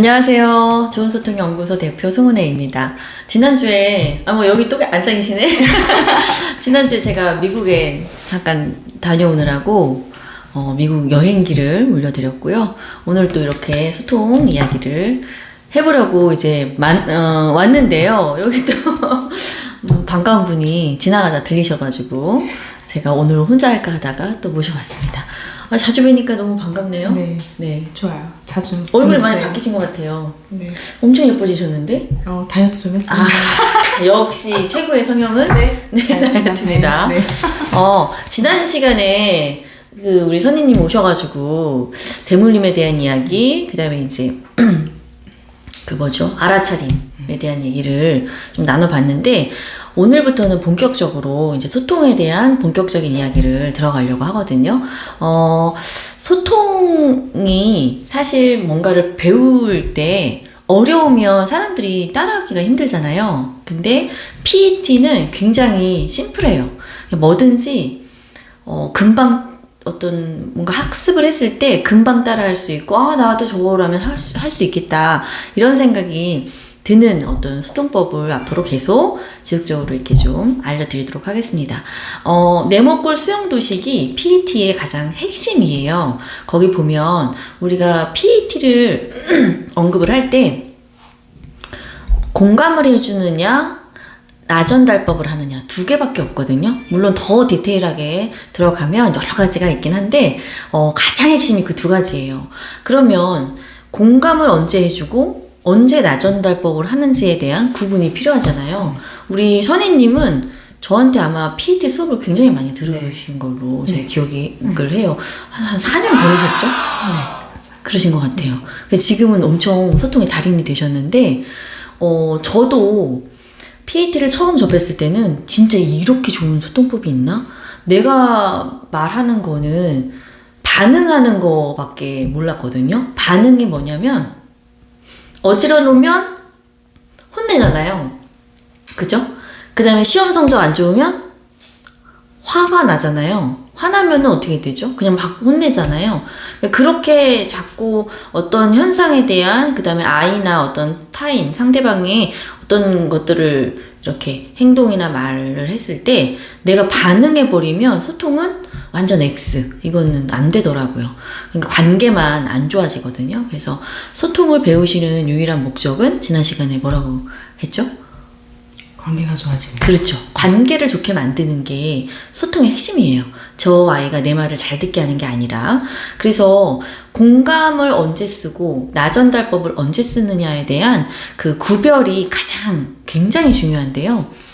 안녕하세요. 좋은소통연구소 대표 송은혜입니다. 지난주에, 여기 또 앉아 계시네? 지난주에 제가 미국에 잠깐 다녀오느라고, 미국 여행기를 올려드렸고요. 오늘 또 이렇게 소통 이야기를 해보려고 이제, 왔는데요. 여기 또, 반가운 분이 지나가다 들리셔가지고, 제가 오늘 혼자 할까 하다가 또 모셔봤습니다. 자주 뵈니까 너무 반갑네요. 네. 좋아요. 자주. 얼굴이 많이 바뀌신 것 같아요. 네. 엄청 예뻐지셨는데? 다이어트 좀 했습니다. 역시 최고의 성형은? 다이어트입니다. 네. 지난 시간에 우리 선생님 오셔가지고 대물림에 대한 이야기, 그 다음에 이제 알아차림에 대한 얘기를 좀 나눠봤는데, 오늘부터는 본격적으로 이제 소통에 대한 본격적인 이야기를 들어가려고 하거든요. 소통이 사실 뭔가를 배울 때 어려우면 사람들이 따라하기가 힘들잖아요. 근데 PET는 굉장히 심플해요. 뭐든지, 금방 어떤 뭔가 학습을 했을 때 금방 따라할 수 있고, 나도 저거라면 할 수 있겠다. 이런 생각이 드는 어떤 소통법을 앞으로 계속 지속적으로 이렇게 좀 알려드리도록 하겠습니다. 네모꼴 수영도식이 PET의 가장 핵심이에요. 거기 보면 우리가 PET를 언급을 할 때 공감을 해주느냐, 나전달법을 하느냐, 두 개밖에 없거든요. 물론 더 디테일하게 들어가면 여러 가지가 있긴 한데, 가장 핵심이 그 두 가지예요. 그러면 공감을 언제 해주고, 언제 나전달법을 하는지에 대한 구분이 필요하잖아요. 우리 선생님은 저한테 아마 PET 수업을 굉장히 많이 들으신 걸로 제가 기억을 해요. 한 4년 배우셨죠? 네. 그러신 것 같아요. 지금은 엄청 소통의 달인이 되셨는데, 저도 PET를 처음 접했을 때는 진짜 이렇게 좋은 소통법이 있나? 내가 말하는 거는 반응하는 거밖에 몰랐거든요. 반응이 뭐냐면, 어지러 놓으면 혼내잖아요. 그죠? 그 다음에 시험 성적 안 좋으면 화가 나잖아요. 화나면은 어떻게 되죠? 그냥 막 혼내잖아요. 그렇게 자꾸 어떤 현상에 대한, 그 다음에 아이나 어떤 타인, 상대방의 어떤 것들을 이렇게 행동이나 말을 했을 때 내가 반응해버리면 소통은 완전 X. 이거는 안 되더라고요. 그러니까 관계만 안 좋아지거든요. 그래서 소통을 배우시는 유일한 목적은 지난 시간에 뭐라고 했죠? 관계가 좋아지는. 그렇죠. 관계를 좋게 만드는 게 소통의 핵심이에요. 저 아이가 내 말을 잘 듣게 하는 게 아니라. 그래서 공감을 언제 쓰고 나전달법을 언제 쓰느냐에 대한 그 구별이 가장 굉장히 중요한데요.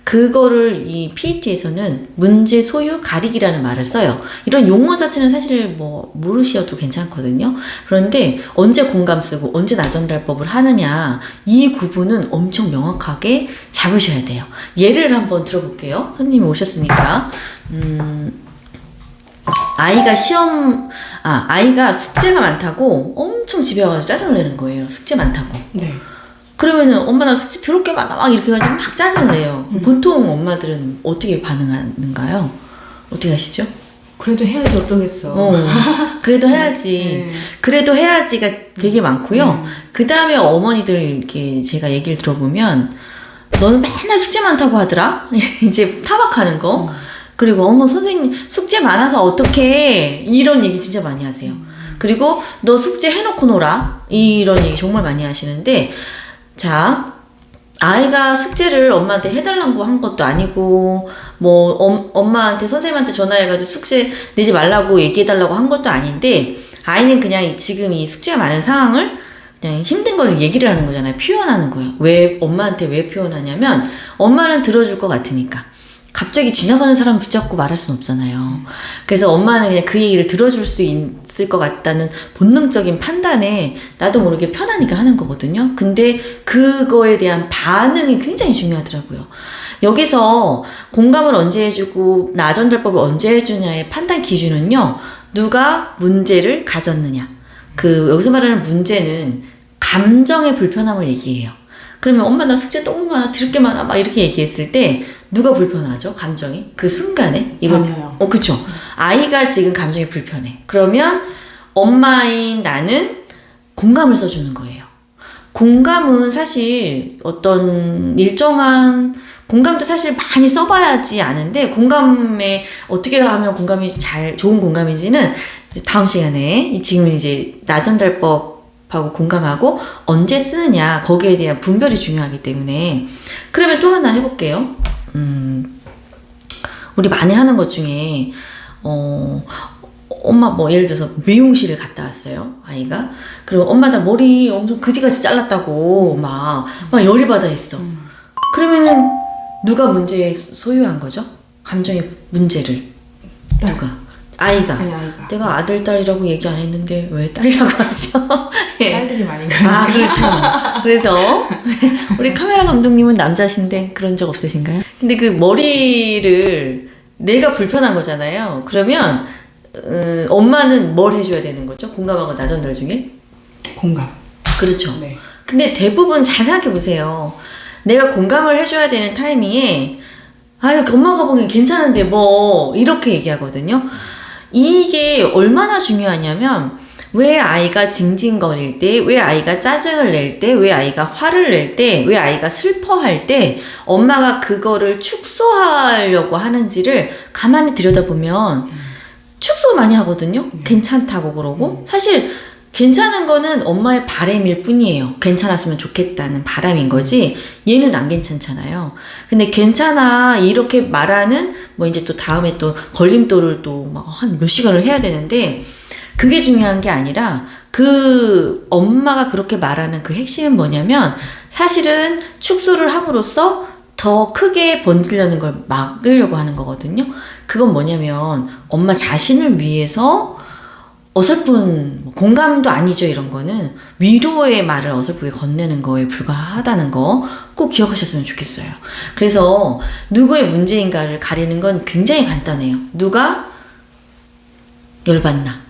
그거를 이 PET에서는 문제 소유 가리기라는 말을 써요. 이런 용어 자체는 사실 모르셔도 괜찮거든요. 그런데 언제 공감 쓰고 언제 나전달법을 하느냐, 이 구분은 엄청 명확하게 잡으셔야 돼요. 예를 한번 들어볼게요. 선생님이 오셨으니까. 아이가 숙제가 많다고 엄청 집에 와가지고 짜증을 내는 거예요. 숙제 많다고. 네. 그러면은 엄마 나 숙제 더럽게 많아 막 이렇게 해가지고 막 짜증을 내요. 보통 엄마들은 어떻게 반응하는가요? 어떻게 하시죠? 그래도 해야지 어떠겠어. 그래도 해야지. 네. 그래도 해야지가 되게 많고요. 그 다음에 어머니들 이렇게 제가 얘기를 들어보면 너는 맨날 숙제 많다고 하더라? 이제 타박하는 거. 그리고 어머 선생님 숙제 많아서 어떡해, 이런 얘기 진짜 많이 하세요. 그리고 너 숙제 해놓고 놀아, 이런 얘기 정말 많이 하시는데, 자, 아이가 숙제를 엄마한테 해달라고 한 것도 아니고, 엄마한테, 선생님한테 전화해가지고 숙제 내지 말라고 얘기해달라고 한 것도 아닌데, 아이는 그냥 지금 이 숙제가 많은 상황을 그냥 힘든 걸 얘기를 하는 거잖아요. 표현하는 거예요. 엄마한테 왜 표현하냐면, 엄마는 들어줄 것 같으니까. 갑자기 지나가는 사람 붙잡고 말할 수는 없잖아요. 그래서 엄마는 그냥 그 얘기를 들어줄 수 있을 것 같다는 본능적인 판단에 나도 모르게 편하니까 하는 거거든요. 근데 그거에 대한 반응이 굉장히 중요하더라고요. 여기서 공감을 언제 해주고 나전달법을 언제 해주냐의 판단 기준은요, 누가 문제를 가졌느냐. 여기서 말하는 문제는 감정의 불편함을 얘기해요. 그러면 엄마 나 숙제 너무 많아, 드럽게 많아 막 이렇게 얘기했을 때 누가 불편하죠? 감정이? 그 순간에? 전혀요. 그쵸. 아이가 지금 감정이 불편해. 그러면 엄마인 나는 공감을 써주는 거예요. 공감은 사실 어떤 일정한 공감도 사실 많이 써봐야지 아는데 공감에 어떻게 하면 공감이 좋은 공감인지는 이제 다음 시간에 지금 이제 나전달법하고 공감하고 언제 쓰느냐 거기에 대한 분별이 중요하기 때문에 그러면 또 하나 해볼게요. 우리 많이 하는 것 중에 엄마 뭐 예를 들어서 미용실을 갔다 왔어요 아이가. 그리고 엄마 나 머리 엄청 그지같이 잘랐다고 막 열이 받아 있어. 그러면은 누가 문제 소유한 거죠? 감정의 문제를 누가? 아이가. 아니, 아이가. 내가 아들 딸이라고 얘기 안 했는데 왜 딸이라고 하죠? 예. 딸들이 많이 그러니까. 아 그렇죠. 그래서 우리 카메라 감독님은 남자신데 그런 적 없으신가요? 근데 그 머리를 내가 불편한 거잖아요. 그러면 엄마는 뭘 해줘야 되는 거죠? 공감하고 나전달 중에? 공감. 그렇죠. 네. 근데 대부분 잘 생각해 보세요. 내가 공감을 해줘야 되는 타이밍에 아유 엄마가 보기엔 괜찮은데 뭐 이렇게 얘기하거든요. 이게 얼마나 중요하냐면 왜 아이가 징징거릴 때, 왜 아이가 짜증을 낼 때, 왜 아이가 화를 낼 때, 왜 아이가 슬퍼할 때 엄마가 그거를 축소하려고 하는지를 가만히 들여다보면 축소 많이 하거든요. 괜찮다고 그러고 사실 괜찮은 거는 엄마의 바람일 뿐이에요. 괜찮았으면 좋겠다는 바람인 거지 얘는 안 괜찮잖아요. 근데 괜찮아 이렇게 말하는 뭐 이제 또 다음에 또 걸림돌을 또 막 한 몇 시간을 해야 되는데 그게 중요한 게 아니라 그 엄마가 그렇게 말하는 그 핵심은 뭐냐면 사실은 축소를 함으로써 더 크게 번지려는 걸 막으려고 하는 거거든요. 그건 뭐냐면 엄마 자신을 위해서 어설픈 공감도 아니죠. 이런 거는 위로의 말을 어설프게 건네는 거에 불과하다는 거 꼭 기억하셨으면 좋겠어요. 그래서 누구의 문제인가를 가리는 건 굉장히 간단해요. 누가 열받나?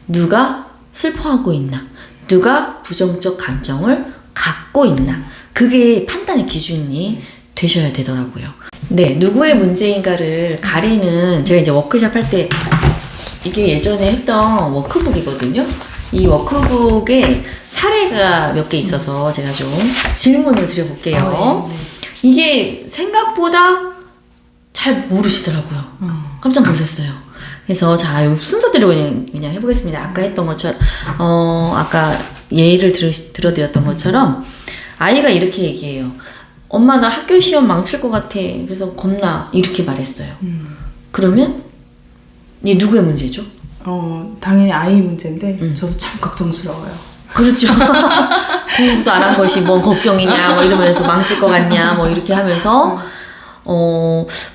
누가 슬퍼하고 있나? 누가 부정적 감정을 갖고 있나? 그게 판단의 기준이 되셔야 되더라고요. 네, 누구의 문제인가를 가리는 제가 이제 워크숍 할 때 이게 예전에 했던 워크북이거든요. 이 워크북에 사례가 몇 개 있어서 제가 좀 질문을 드려볼게요. 네. 이게 생각보다 잘 모르시더라고요. 깜짝 놀랐어요. 그래서 자, 이 순서대로 그냥 해보겠습니다. 아까 했던 것처럼, 아까 예를 들어드렸던 것처럼 아이가 이렇게 얘기해요. 엄마 나 학교 시험 망칠 것 같아. 그래서 겁나 이렇게 말했어요. 그러면 이게 누구의 문제죠? 당연히 아이 문제인데 저도 참 걱정스러워요. 그렇죠. 공부도 안 한 것이 뭔 걱정이냐, 뭐 이러면서 망칠 것 같냐, 뭐 이렇게 하면서,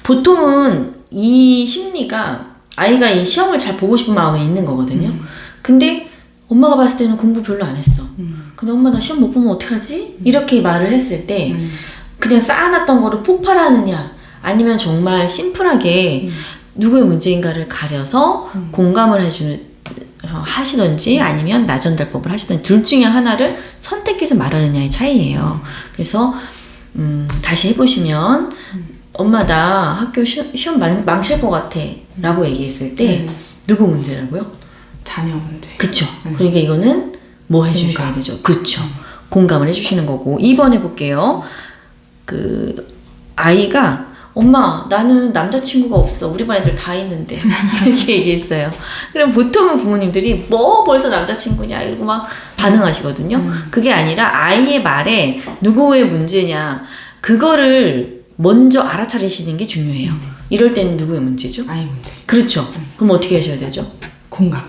보통은 이 심리가 아이가 이 시험을 잘 보고 싶은 마음이 있는 거거든요. 근데 엄마가 봤을 때는 공부 별로 안 했어. 근데 엄마 나 시험 못 보면 어떡하지? 이렇게 말을 했을 때, 그냥 쌓아놨던 거를 폭발하느냐, 아니면 정말 심플하게 누구의 문제인가를 가려서 공감을 하시던지 아니면 나전달법을 하시던지 둘 중에 하나를 선택해서 말하느냐의 차이예요. 그래서 다시 해보시면 엄마 나 학교 시험 망칠 것 같아 라고 얘기했을 때 누구 문제라고요? 자녀 문제. 그쵸. 그러니까 이거는 뭐 해주셔야 되죠? 그쵸. 공감을 해주시는 거고 2번 해볼게요. 그 아이가 엄마 나는 남자친구가 없어 우리 반 애들 다 있는데 이렇게 얘기했어요. 그럼 보통은 부모님들이 뭐 벌써 남자친구냐 이러고 막 반응하시거든요. 그게 아니라 아이의 말에 누구의 문제냐 그거를 먼저 알아차리시는 게 중요해요. 이럴 때는 누구의 문제죠? 아이 문제. 그렇죠. 그럼 어떻게 하셔야 되죠? 공감.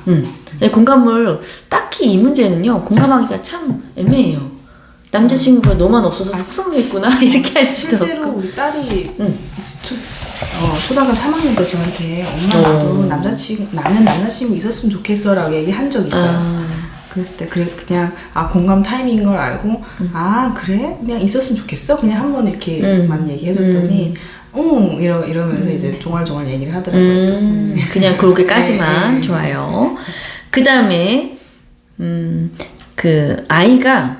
네, 공감을 딱히 이 문제는요 공감하기가 참 애매해요. 남자친구가 너만 없어서 속상했구나 이렇게 할 수도 없고. 실제로 우리 딸이 초등학교 3학년 때 저한테 엄마 나도 나는 남자친구 있었으면 좋겠어라고 얘기한 적 있어요. 그랬을 때 그냥 공감 타임인 걸 알고 그래? 그냥 있었으면 좋겠어? 그냥 한번 이렇게만 얘기해줬더니 이러면서 이제 종알종알 얘기를 하더라고요. 그냥 그렇게까지만 네. 좋아요. 그 다음에 그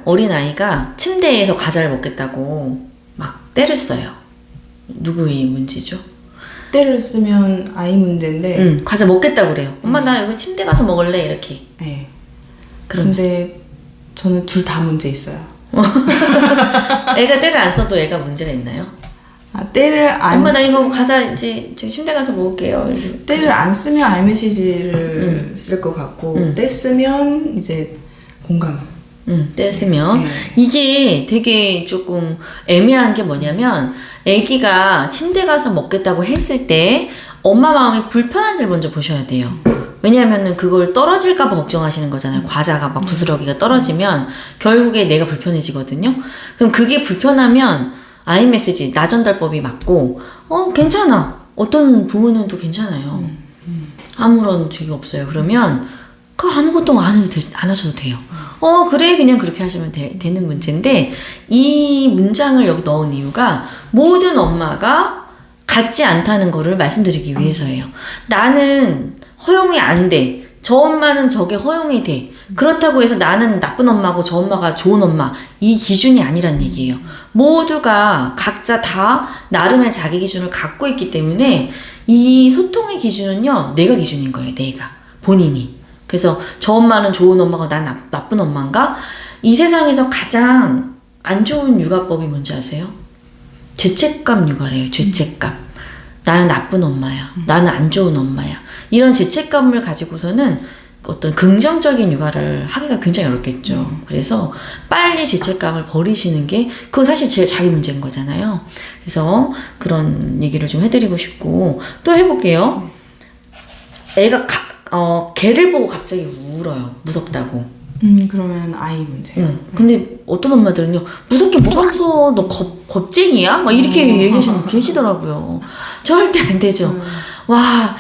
어린 아이가 침대에서 과자를 먹겠다고 막 때를 써요. 누구의 문제죠? 때를 쓰면 아이 문제인데 과자 먹겠다고 그래요. 엄마 나 여기 침대 가서 먹을래 이렇게. 네. 그러면 근데 저는 둘 다 문제 있어요. 애가 때를 안 써도 애가 문제가 있나요? 때를 안 엄마 나 이거 가자 이제 저기 침대 가서 먹을게요. 때를 안 쓰면 아이메시지를 쓸 것 같고 때 쓰면 이제 공감. 때를 쓰면 네. 이게 되게 조금 애매한 게 뭐냐면 애기가 침대 가서 먹겠다고 했을 때 엄마 마음이 불편한지를 먼저 보셔야 돼요. 왜냐하면은 그걸 떨어질까 봐 걱정하시는 거잖아요. 과자가 막 부스러기가 떨어지면 결국에 내가 불편해지거든요. 그럼 그게 불편하면 아이메시지 나전달법이 맞고 괜찮아. 어떤 부모는 또 괜찮아요. 아무런 적이 없어요. 그러면 그 아무것도 안 하셔도 돼요. 그래 그냥 그렇게 하시면 되는 문제인데 이 문장을 여기 넣은 이유가 모든 엄마가 같지 않다는 거를 말씀드리기 위해서예요. 나는 허용이 안 돼. 저 엄마는 저게 허용이 돼. 그렇다고 해서 나는 나쁜 엄마고 저 엄마가 좋은 엄마. 이 기준이 아니란 얘기예요. 모두가 각자 다 나름의 자기 기준을 갖고 있기 때문에 이 소통의 기준은요. 내가 기준인 거예요. 내가. 본인이. 그래서 저 엄마는 좋은 엄마고 난 나쁜 엄마인가? 이 세상에서 가장 안 좋은 육아법이 뭔지 아세요? 죄책감 육아래요. 죄책감. 나는 나쁜 엄마야. 나는 안 좋은 엄마야. 이런 죄책감을 가지고서는 어떤 긍정적인 육아를 하기가 굉장히 어렵겠죠. 그래서 빨리 죄책감을 버리시는 게 그건 사실 제 자기 문제인 거잖아요. 그래서 그런 얘기를 좀 해드리고 싶고 또 해볼게요. 애가 개를 보고 갑자기 울어요. 무섭다고. 그러면 아이 문제. 근데 어떤 엄마들은요, 무섭게 뭐가 무서워? 너 겁쟁이야? 막 이렇게 얘기하시는 분 계시더라고요. 절대 안 되죠. 와,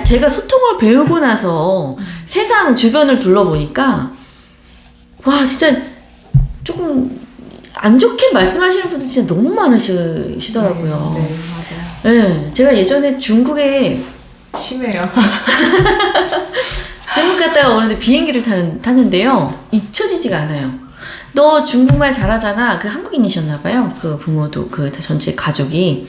제가 소통을 배우고 나서 세상 주변을 둘러보니까, 와, 진짜 조금 안 좋게 말씀하시는 분들 진짜 너무 많으시더라고요. 네, 맞아요. 네, 제가 예전에 중국에 심해요. 중국 갔다가 오는데 비행기를 탔는데요. 잊혀지지가 않아요. 너 중국말 잘하잖아. 그 한국인이셨나봐요. 그 부모도 그 전체 가족이.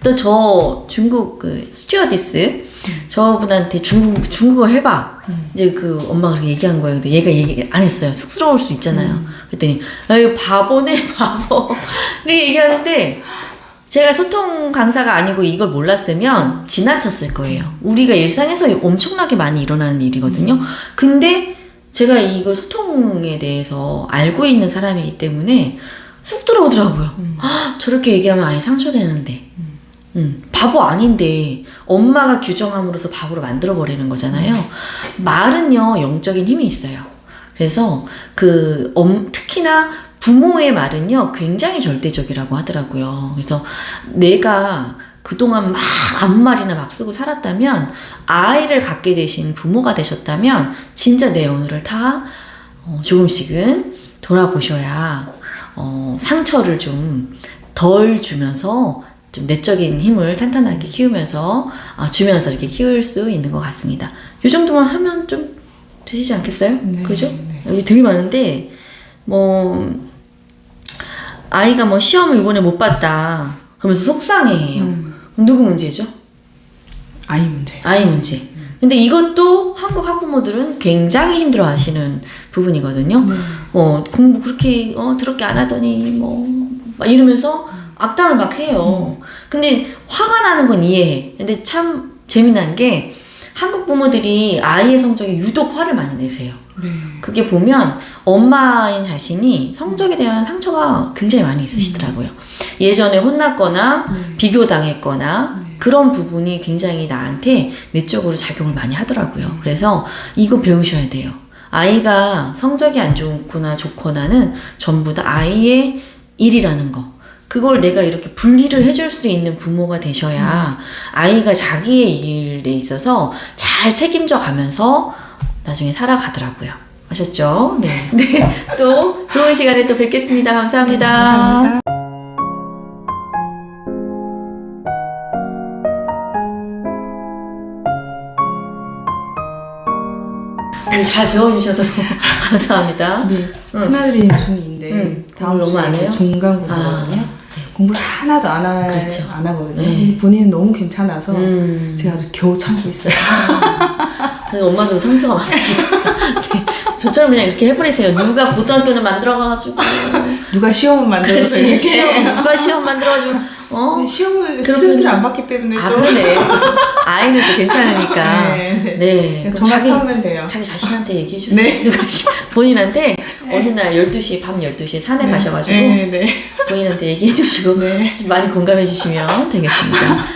또 저 중국 그 스튜어디스 저분한테 중국어 해봐. 이제 그 엄마가 그렇게 얘기한 거예요. 근데 얘가 얘기 안 했어요. 쑥스러울 수 있잖아요. 그랬더니 아유 바보네 바보. 이렇게 얘기하는데 제가 소통 강사가 아니고 이걸 몰랐으면 지나쳤을 거예요. 우리가 일상에서 엄청나게 많이 일어나는 일이거든요. 근데 제가 이걸 소통에 대해서 알고 있는 사람이기 때문에 쑥 들어오더라고요. 저렇게 얘기하면 아예 상처되는데. 바보 아닌데 엄마가 규정함으로써 바보로 만들어버리는 거잖아요. 말은요 영적인 힘이 있어요. 그래서 특히나 부모의 말은요 굉장히 절대적이라고 하더라고요. 그래서 내가 그동안 막 아무 말이나 막 쓰고 살았다면 아이를 갖게 되신 부모가 되셨다면 진짜 내 오늘을 다 조금씩은 돌아보셔야 상처를 좀 덜 주면서 좀 내적인 힘을 탄탄하게 키우면서 주면서 이렇게 키울 수 있는 것 같습니다. 이 정도만 하면 좀 되시지 않겠어요? 네, 그죠? 네. 여기 되게 많은데 아이가 시험을 이번에 못 봤다 그러면서 속상해해요. 누구 문제죠? 아이 문제. 아이 문제. 근데 이것도 한국 학부모들은 굉장히 힘들어 하시는 부분이거든요. 공부 그렇게 더럽게 안 하더니 막 이러면서 악담을 막 해요. 근데 화가 나는 건 이해해. 근데 참 재미난 게 한국 부모들이 아이의 성적에 유독 화를 많이 내세요. 네. 그게 보면 엄마인 자신이 성적에 대한 상처가 굉장히 많이 있으시더라고요. 예전에 혼났거나 비교당했거나 그런 부분이 굉장히 나한테 내적으로 작용을 많이 하더라고요. 그래서 이거 배우셔야 돼요. 아이가 성적이 안 좋거나 좋거나는 전부 다 아이의 일이라는 거. 그걸 내가 이렇게 분리를 해줄 수 있는 부모가 되셔야 아이가 자기의 일에 있어서 잘 책임져 가면서 나중에 살아가더라고요. 아셨죠? 네. 또 좋은 시간에 또 뵙겠습니다. 감사합니다. 감사합니다. 오늘 잘 배워주셔서 감사합니다. 큰아들이 중2인데 다음 너무 주에 안 이제 해요? 중간고사거든요. 공부를 하나도 그렇죠. 안 하거든요. 네. 근데 본인은 너무 괜찮아서 제가 아주 겨우 참고 있어요. 엄마도 상처가 많으시고. 네. 저처럼 그냥 이렇게 해버리세요. 누가 고등학교는 만들어가지고. 누가 시험을 만들어서 그렇지. 이렇게. 누가 시험 만들어가지고. 근데 시험을 스트레스를 안 받기 때문에 아, 또. 그러네. 아이는 또 괜찮으니까. 네, 네. 저만 참으면 돼요. 자기 자신한테 얘기해주세요. 네. 본인한테 어느 날 12시, 밤 12시에 산에 가셔가지고 네. 본인한테 얘기해주시고 네. 많이 공감해주시면 되겠습니다.